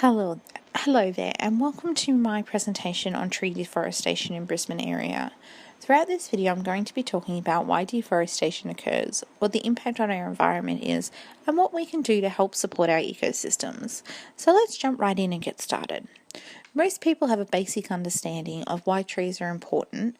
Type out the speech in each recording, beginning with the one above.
Hello there, and welcome to my presentation on tree deforestation in Brisbane area. Throughout this video, I'm going to be talking about why deforestation occurs, what the impact on our environment is, and what we can do to help support our ecosystems. So let's jump right in and get started. Most people have a basic understanding of why trees are important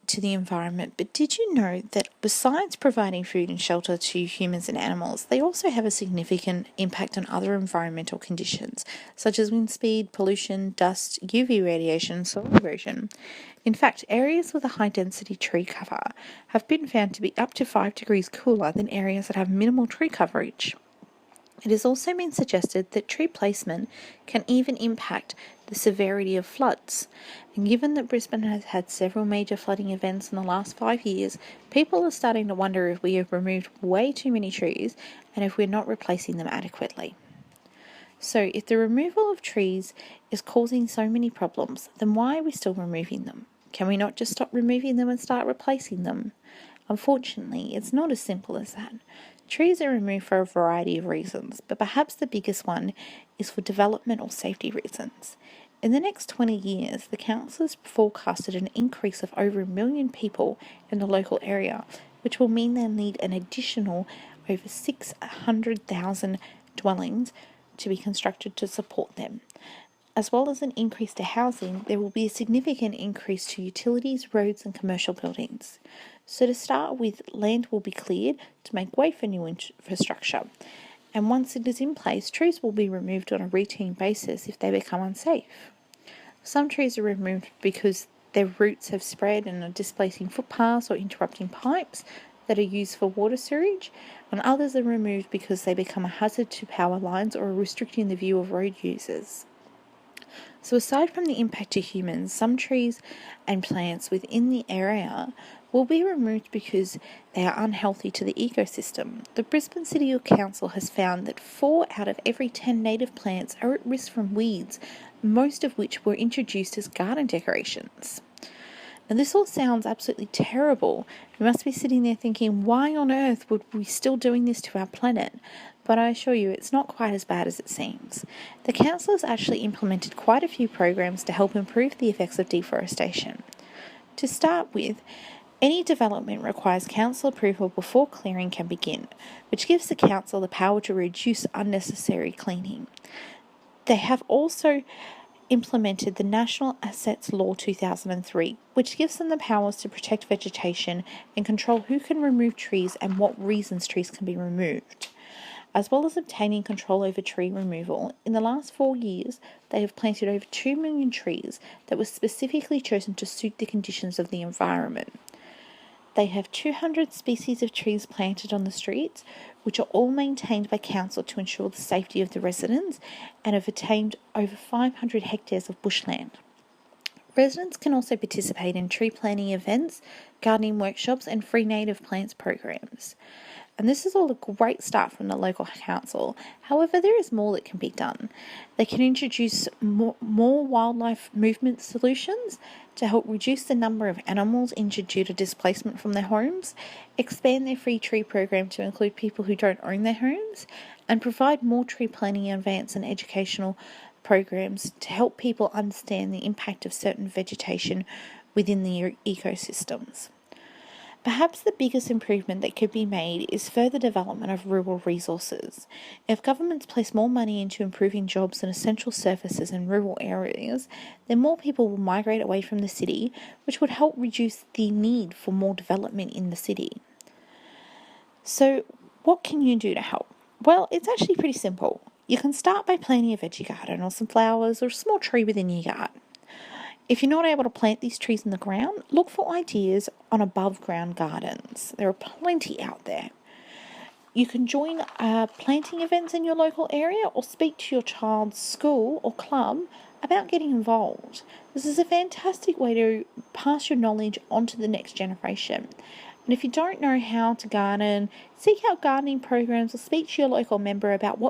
to the environment, but did you know that besides providing food and shelter to humans and animals, they also have a significant impact on other environmental conditions, such as wind speed, pollution, dust, UV radiation, soil erosion. In fact, areas with a high density tree cover have been found to be up to 5 degrees cooler than areas that have minimal tree coverage. It has also been suggested that tree placement can even impact the severity of floods. And given that Brisbane has had several major flooding events in the last 5 years, people are starting to wonder if we have removed way too many trees and if we're not replacing them adequately. So if the removal of trees is causing so many problems, then why are we still removing them? Can we not just stop removing them and start replacing them? Unfortunately, it's not as simple as that. Trees are removed for a variety of reasons, but perhaps the biggest one is for development or safety reasons. In the next 20 years, the council has forecasted an increase of over 1 million people in the local area, which will mean they'll need an additional over 600,000 dwellings to be constructed to support them. As well as an increase to housing, there will be a significant increase to utilities, roads and commercial buildings. So to start with, land will be cleared to make way for new infrastructure. And once it is in place, trees will be removed on a routine basis if they become unsafe. Some trees are removed because their roots have spread and are displacing footpaths or interrupting pipes that are used for water sewage, and others are removed because they become a hazard to power lines or are restricting the view of road users. So aside from the impact to humans, some trees and plants within the area will be removed because they are unhealthy to the ecosystem. The Brisbane City Council has found that 4 out of every 10 native plants are at risk from weeds, most of which were introduced as garden decorations. Now this all sounds absolutely terrible. You must be sitting there thinking, why on earth would we still doing this to our planet? But I assure you, it's not quite as bad as it seems. The council has actually implemented quite a few programs to help improve the effects of deforestation. To start with, any development requires council approval before clearing can begin, which gives the council the power to reduce unnecessary clearing. They have also implemented the National Assets Law 2003, which gives them the powers to protect vegetation and control who can remove trees and what reasons trees can be removed. As well as obtaining control over tree removal, in the last 4 years, they have planted over 2 million trees that were specifically chosen to suit the conditions of the environment. They have 200 species of trees planted on the streets, which are all maintained by council to ensure the safety of the residents, and have attained over 500 hectares of bushland. Residents can also participate in tree planting events, gardening workshops and free native plants programs. And this is all a great start from the local council. However, there is more that can be done. They can introduce more wildlife movement solutions to help reduce the number of animals injured due to displacement from their homes, expand their free tree program to include people who don't own their homes, and provide more tree planting events and educational programs to help people understand the impact of certain vegetation within the ecosystems. Perhaps the biggest improvement that could be made is further development of rural resources. If governments place more money into improving jobs and essential services in rural areas, then more people will migrate away from the city, which would help reduce the need for more development in the city. So, what can you do to help? Well, it's actually pretty simple. You can start by planting a veggie garden or some flowers or a small tree within your yard. If you're not able to plant these trees in the ground, look for ideas on above ground gardens. There are plenty out there. You can join planting events in your local area or speak to your child's school or club about getting involved. This is a fantastic way to pass your knowledge on to the next generation. And if you don't know how to garden, seek out gardening programs or speak to your local member about what